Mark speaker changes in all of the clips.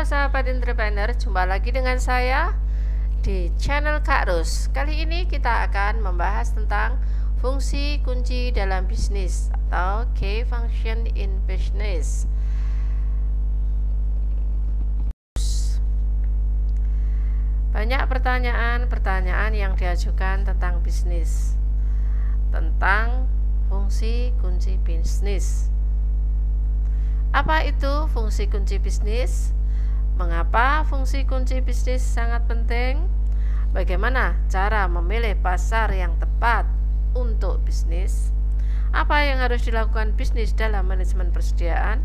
Speaker 1: sahabat entrepreneur, jumpa lagi dengan saya di channel Kak Ros. Kali ini kita akan membahas tentang fungsi kunci dalam bisnis atau key function in business. Banyak pertanyaan yang diajukan tentang bisnis, tentang fungsi kunci bisnis. Apa itu fungsi kunci bisnis? Mengapa fungsi kunci bisnis sangat penting? Bagaimana cara memilih pasar yang tepat untuk bisnis? Apa yang harus dilakukan bisnis dalam manajemen persediaan?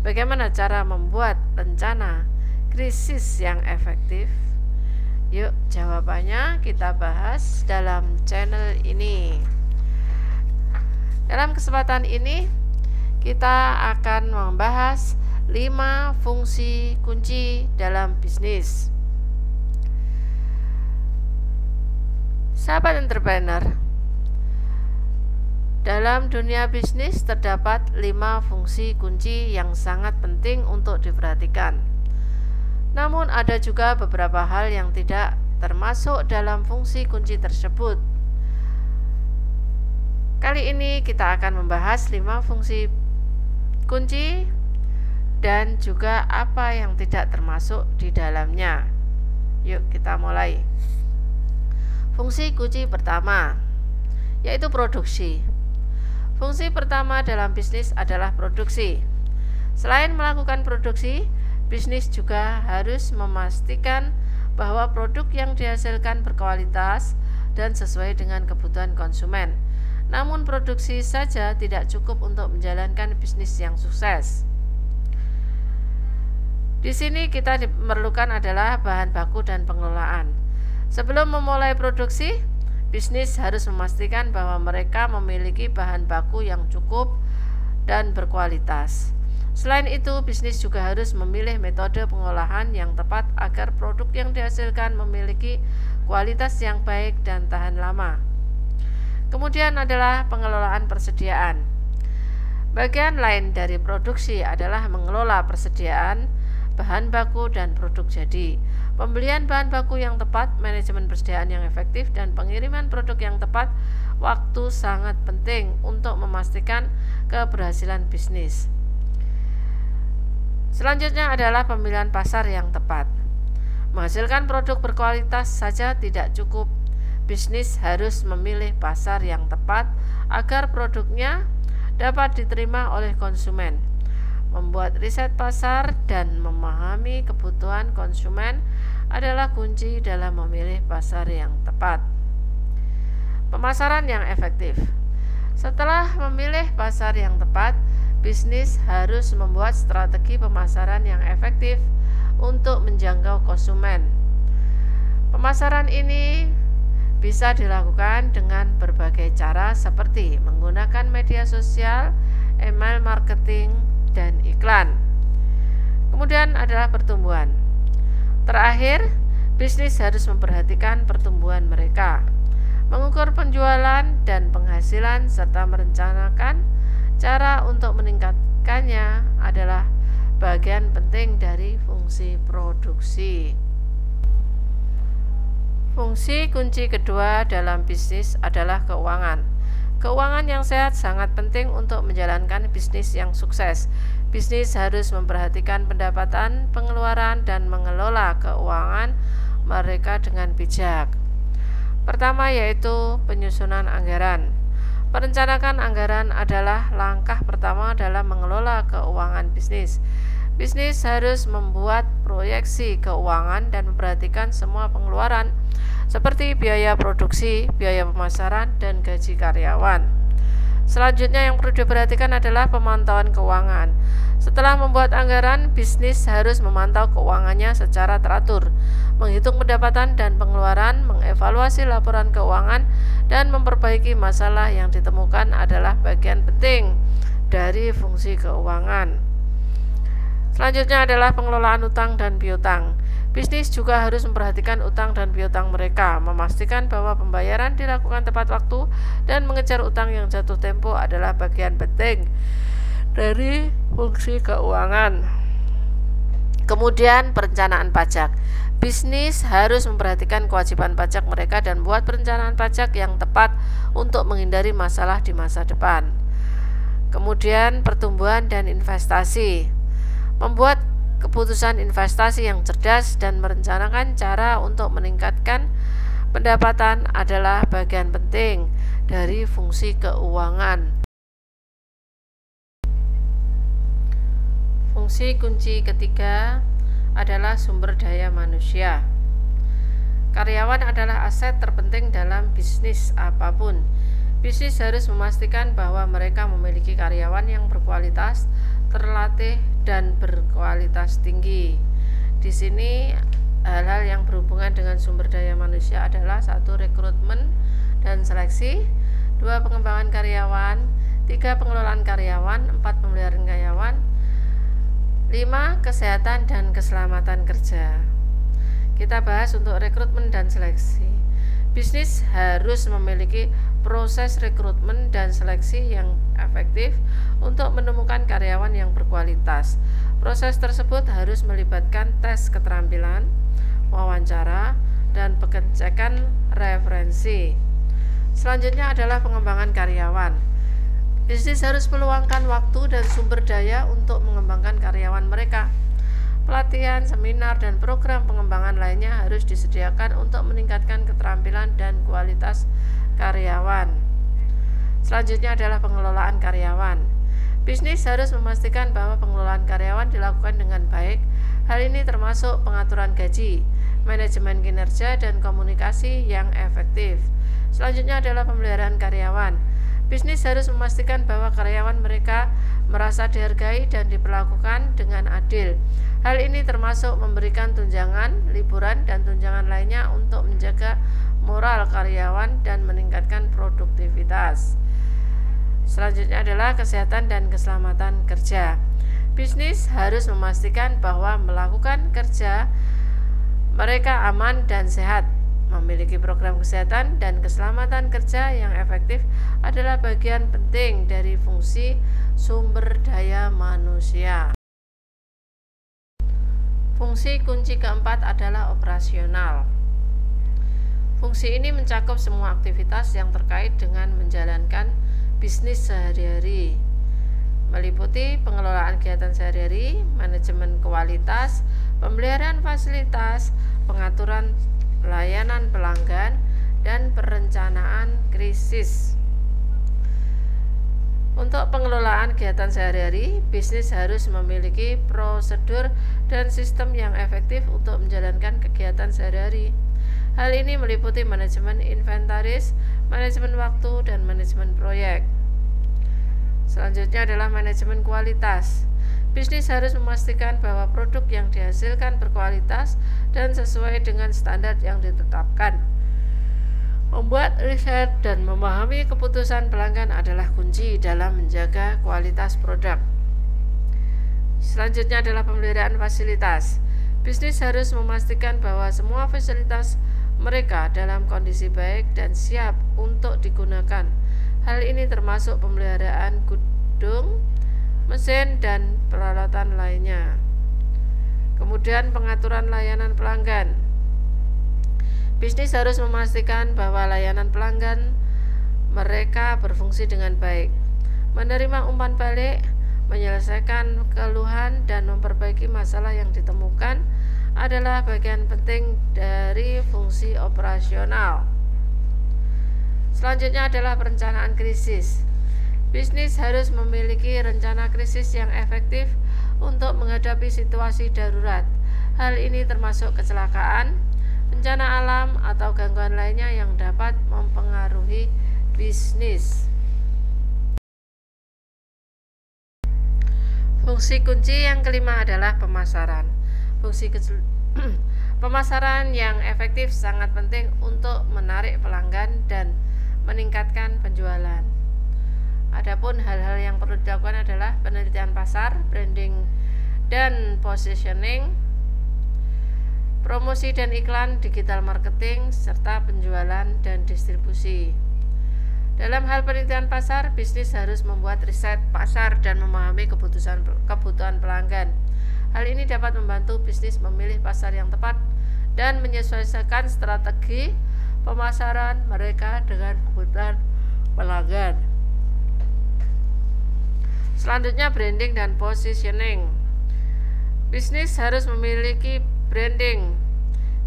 Speaker 1: Bagaimana cara membuat rencana krisis yang efektif? Yuk, jawabannya kita bahas dalam channel ini. Dalam kesempatan ini kita akan membahas 5 fungsi kunci dalam bisnis. Sahabat entrepreneur, dalam dunia bisnis terdapat 5 fungsi kunci yang sangat penting untuk diperhatikan. Namun ada juga beberapa hal yang tidak termasuk dalam fungsi kunci tersebut. Kali ini kita akan membahas 5 fungsi kunci dan juga apa yang tidak termasuk di dalamnya. Yuk kita mulai. Fungsi kunci pertama yaitu produksi. Fungsi pertama dalam bisnis adalah produksi. Selain melakukan produksi, bisnis juga harus memastikan bahwa produk yang dihasilkan berkualitas dan sesuai dengan kebutuhan konsumen. Namun produksi saja tidak cukup untuk menjalankan bisnis yang sukses. Di sini kita diperlukan adalah bahan baku dan pengelolaan. Sebelum memulai produksi, bisnis harus memastikan bahwa mereka memiliki bahan baku yang cukup dan berkualitas. Selain itu, bisnis juga harus memilih metode pengolahan yang tepat agar produk yang dihasilkan memiliki kualitas yang baik dan tahan lama. Kemudian adalah pengelolaan persediaan. Bagian lain dari produksi adalah mengelola persediaan bahan baku dan produk jadi. Pembelian bahan baku yang tepat, manajemen persediaan yang efektif, dan pengiriman produk yang tepat waktu sangat penting untuk memastikan keberhasilan bisnis. Selanjutnya adalah pemilihan pasar yang tepat. Menghasilkan produk berkualitas saja tidak cukup. Bisnis harus memilih pasar yang tepat agar produknya dapat diterima oleh konsumen. Membuat riset pasar dan memahami kebutuhan konsumen adalah kunci dalam memilih pasar yang tepat. Pemasaran yang efektif. Setelah memilih pasar yang tepat, bisnis harus membuat strategi pemasaran yang efektif untuk menjangkau konsumen. Pemasaran ini bisa dilakukan dengan berbagai cara seperti menggunakan media sosial, email marketing, dan iklan. Kemudian adalah pertumbuhan. Terakhir, bisnis harus memperhatikan pertumbuhan mereka, mengukur penjualan dan penghasilan, serta merencanakan cara untuk meningkatkannya adalah bagian penting dari fungsi produksi. Fungsi kunci kedua dalam bisnis adalah keuangan. Keuangan yang sehat sangat penting untuk menjalankan bisnis yang sukses. Bisnis harus memperhatikan pendapatan, pengeluaran, dan mengelola keuangan mereka dengan bijak. Pertama yaitu penyusunan anggaran. Merencanakan anggaran adalah langkah pertama dalam mengelola keuangan bisnis. Bisnis harus membuat proyeksi keuangan dan memperhatikan semua pengeluaran seperti biaya produksi, biaya pemasaran, dan gaji karyawan. Selanjutnya yang perlu diperhatikan adalah pemantauan keuangan. Setelah membuat anggaran, bisnis harus memantau keuangannya secara teratur, menghitung pendapatan dan pengeluaran, mengevaluasi laporan keuangan, dan memperbaiki masalah yang ditemukan adalah bagian penting dari fungsi keuangan. Selanjutnya adalah pengelolaan utang dan piutang. Bisnis juga harus memperhatikan utang dan piutang mereka, memastikan bahwa pembayaran dilakukan tepat waktu, dan mengejar utang yang jatuh tempo adalah bagian penting dari fungsi keuangan. Kemudian perencanaan pajak. Bisnis harus memperhatikan kewajiban pajak mereka dan buat perencanaan pajak yang tepat untuk menghindari masalah di masa depan. Kemudian pertumbuhan dan investasi. Membuat keputusan investasi yang cerdas dan merencanakan cara untuk meningkatkan pendapatan adalah bagian penting dari fungsi keuangan. Fungsi kunci ketiga adalah sumber daya manusia. Karyawan adalah aset terpenting dalam bisnis apapun. Bisnis harus memastikan bahwa mereka memiliki karyawan yang berkualitas, terlatih, dan berkualitas tinggi. Di sini hal-hal yang berhubungan dengan sumber daya manusia adalah 1. Rekrutmen dan seleksi, 2. Pengembangan karyawan, 3. Pengelolaan karyawan, 4. Pemeliharaan karyawan, 5. Kesehatan dan keselamatan kerja. Kita bahas untuk rekrutmen dan seleksi. Bisnis harus memiliki proses rekrutmen dan seleksi yang efektif untuk menemukan karyawan yang berkualitas. Proses tersebut harus melibatkan tes keterampilan, wawancara, dan pengecekan referensi. Selanjutnya adalah pengembangan karyawan. Bisnis harus meluangkan waktu dan sumber daya untuk mengembangkan karyawan mereka. Pelatihan, seminar, dan program pengembangan lainnya harus disediakan untuk meningkatkan keterampilan dan kualitas karyawan. Selanjutnya adalah pengelolaan karyawan. Bisnis harus memastikan bahwa pengelolaan karyawan dilakukan dengan baik. Hal ini termasuk pengaturan gaji, manajemen kinerja, dan komunikasi yang efektif. Selanjutnya adalah pemeliharaan karyawan. Bisnis harus memastikan bahwa karyawan mereka merasa dihargai dan diperlakukan dengan adil. Hal ini termasuk memberikan tunjangan, liburan, dan tunjangan lainnya untuk menjaga moral karyawan dan meningkatkan produktivitas. Selanjutnya adalah kesehatan dan keselamatan kerja. Bisnis harus memastikan bahwa melakukan kerja mereka aman dan sehat. Memiliki program kesehatan dan keselamatan kerja yang efektif adalah bagian penting dari fungsi sumber daya manusia. Fungsi kunci keempat adalah operasional. Fungsi ini mencakup semua aktivitas yang terkait dengan menjalankan bisnis sehari-hari, meliputi pengelolaan kegiatan sehari-hari, manajemen kualitas, pemeliharaan fasilitas, pengaturan layanan pelanggan, dan perencanaan krisis. Untuk pengelolaan kegiatan sehari-hari, bisnis harus memiliki prosedur dan sistem yang efektif untuk menjalankan kegiatan sehari-hari. Hal ini meliputi manajemen inventaris, manajemen waktu, dan manajemen proyek. Selanjutnya adalah manajemen kualitas. Bisnis harus memastikan bahwa produk yang dihasilkan berkualitas dan sesuai dengan standar yang ditetapkan. Membuat riset dan memahami keputusan pelanggan adalah kunci dalam menjaga kualitas produk. Selanjutnya adalah pemeliharaan fasilitas. Bisnis harus memastikan bahwa semua fasilitas mereka dalam kondisi baik dan siap untuk digunakan. Hal ini termasuk pemeliharaan gedung, mesin, dan peralatan lainnya. Kemudian pengaturan layanan pelanggan. Bisnis harus memastikan bahwa layanan pelanggan mereka berfungsi dengan baik, menerima umpan balik, menyelesaikan keluhan, dan memperbaiki masalah yang ditemukan adalah bagian penting dari fungsi operasional. Selanjutnya adalah perencanaan krisis. Bisnis harus memiliki rencana krisis yang efektif untuk menghadapi situasi darurat. Hal ini termasuk kecelakaan, bencana alam, atau gangguan lainnya yang dapat mempengaruhi bisnis. Fungsi kunci yang kelima adalah pemasaran. Pemasaran yang efektif sangat penting untuk menarik pelanggan dan meningkatkan penjualan. Adapun hal-hal yang perlu dilakukan adalah penelitian pasar, branding dan positioning, promosi dan iklan, digital marketing, serta penjualan dan distribusi. Dalam hal penelitian pasar, bisnis harus membuat riset pasar dan memahami kebutuhan pelanggan. Hal ini dapat membantu bisnis memilih pasar yang tepat dan menyesuaikan strategi pemasaran mereka dengan kebutuhan pelanggan. Selanjutnya, branding dan positioning. Bisnis harus memiliki branding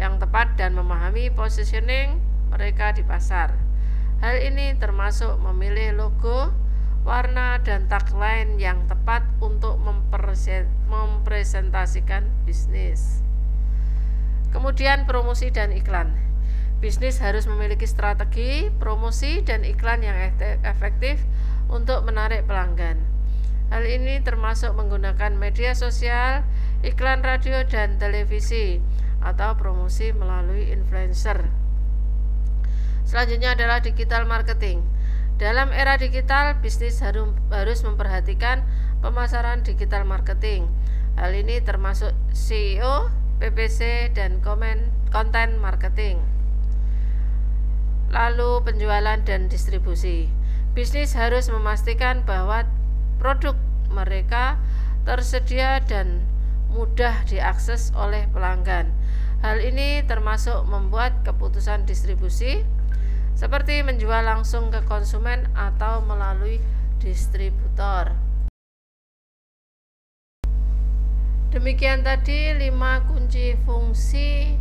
Speaker 1: yang tepat dan memahami positioning mereka di pasar. Hal ini termasuk memilih logo, warna, dan tagline yang tepat untuk mempresentasikan bisnis. Kemudian, promosi dan iklan. Bisnis harus memiliki strategi promosi dan iklan yang efektif untuk menarik pelanggan. Hal ini termasuk menggunakan media sosial, iklan radio dan televisi, atau promosi melalui influencer. Selanjutnya adalah digital marketing. Dalam era digital, bisnis harus memperhatikan pemasaran digital marketing. Hal ini termasuk SEO, PPC, dan konten marketing. Lalu penjualan dan distribusi. Bisnis harus memastikan bahwa produk mereka tersedia dan mudah diakses oleh pelanggan. Hal ini termasuk membuat keputusan distribusi, seperti menjual langsung ke konsumen atau melalui distributor. Demikian tadi 5 kunci fungsi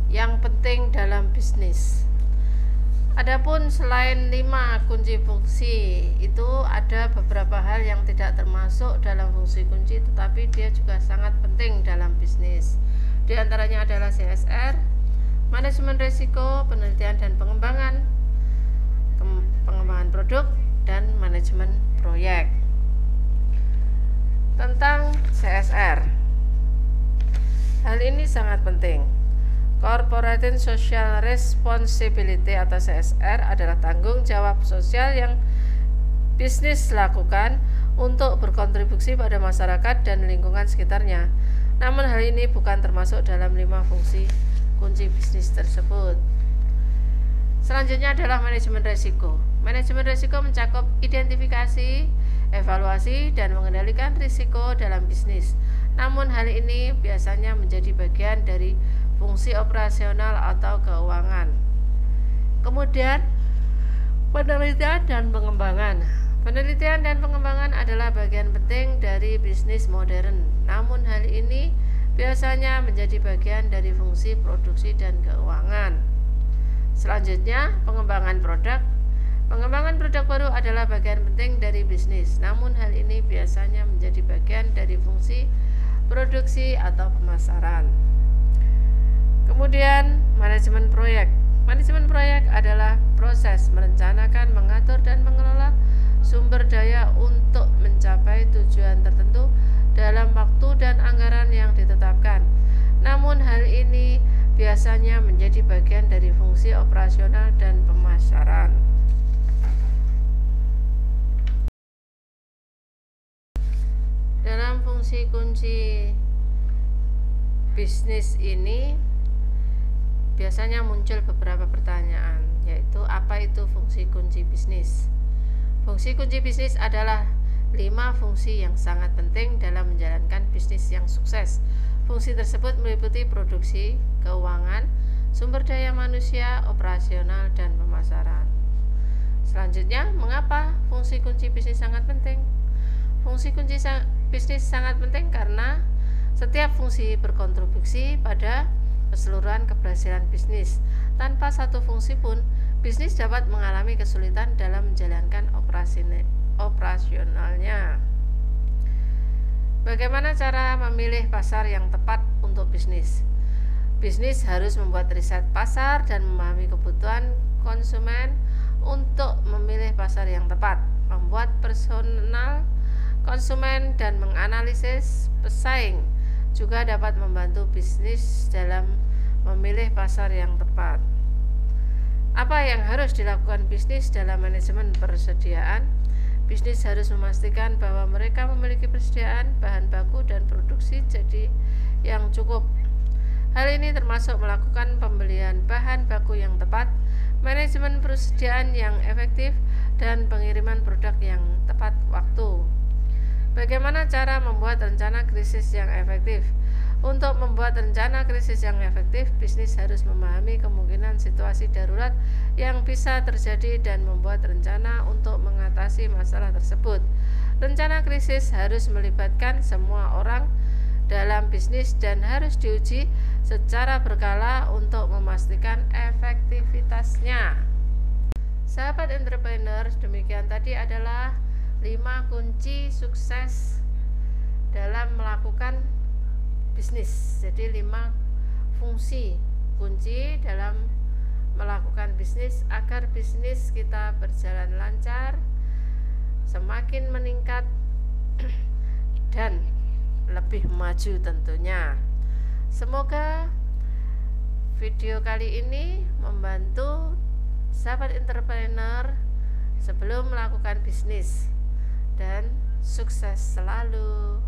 Speaker 1: yang penting dalam bisnis. Adapun selain 5 kunci fungsi itu, ada beberapa hal yang tidak termasuk dalam fungsi kunci tetapi dia juga sangat penting dalam bisnis. Di antaranya adalah CSR, manajemen risiko, penelitian dan pengembangan produk, dan manajemen proyek. Tentang CSR, hal ini sangat penting. Corporate Social Responsibility atau CSR adalah tanggung jawab sosial yang bisnis lakukan untuk berkontribusi pada masyarakat dan lingkungan sekitarnya. Namun hal ini bukan termasuk dalam 5 fungsi kunci bisnis tersebut. Selanjutnya adalah manajemen risiko. Manajemen risiko mencakup identifikasi, evaluasi, dan mengendalikan risiko dalam bisnis. Namun hal ini biasanya menjadi bagian dari fungsi operasional atau keuangan. Kemudian, penelitian dan pengembangan. Penelitian dan pengembangan adalah bagian penting dari bisnis modern. Namun hal ini biasanya menjadi bagian dari fungsi produksi dan keuangan. Selanjutnya, pengembangan produk. Pengembangan produk baru adalah bagian penting dari bisnis. Namun hal ini biasanya menjadi bagian dari fungsi produksi atau pemasaran. Kemudian, manajemen proyek. Manajemen proyek adalah proses merencanakan, mengatur, dan mengelola sumber daya untuk mencapai tujuan tertentu dalam waktu dan anggaran yang ditetapkan. Namun hal ini biasanya menjadi bagian dari fungsi operasional dan pemasaran. Dalam fungsi kunci bisnis ini biasanya muncul beberapa pertanyaan, yaitu apa itu fungsi kunci bisnis? Fungsi kunci bisnis adalah 5 fungsi yang sangat penting dalam menjalankan bisnis yang sukses. Fungsi tersebut meliputi produksi, keuangan, sumber daya manusia, operasional, dan pemasaran. Selanjutnya, mengapa fungsi kunci bisnis sangat penting? Fungsi kunci bisnis sangat penting karena setiap fungsi berkontribusi pada keseluruhan keberhasilan bisnis. Tanpa satu fungsi pun, bisnis dapat mengalami kesulitan dalam menjalankan operasionalnya. Bagaimana cara memilih pasar yang tepat untuk bisnis? Bisnis harus membuat riset pasar dan memahami kebutuhan konsumen untuk memilih pasar yang tepat, membuat personal konsumen, dan menganalisis pesaing juga dapat membantu bisnis dalam memilih pasar yang tepat. Apa yang harus dilakukan bisnis dalam manajemen persediaan? Bisnis harus memastikan bahwa mereka memiliki persediaan bahan baku dan produksi jadi yang cukup. Hal ini termasuk melakukan pembelian bahan baku yang tepat, manajemen persediaan yang efektif, dan pengiriman produk yang tepat waktu. Bagaimana cara membuat rencana krisis yang efektif? Untuk membuat rencana krisis yang efektif, bisnis harus memahami kemungkinan situasi darurat yang bisa terjadi dan membuat rencana untuk mengatasi masalah tersebut. Rencana krisis harus melibatkan semua orang dalam bisnis dan harus diuji secara berkala untuk memastikan efektivitasnya. Sahabat entrepreneur, demikian tadi adalah 5 kunci sukses dalam melakukan bisnis. Jadi 5 fungsi kunci dalam melakukan bisnis agar bisnis kita berjalan lancar, semakin meningkat dan lebih maju tentunya. Semoga video kali ini membantu sahabat entrepreneur sebelum melakukan bisnis, dan sukses selalu.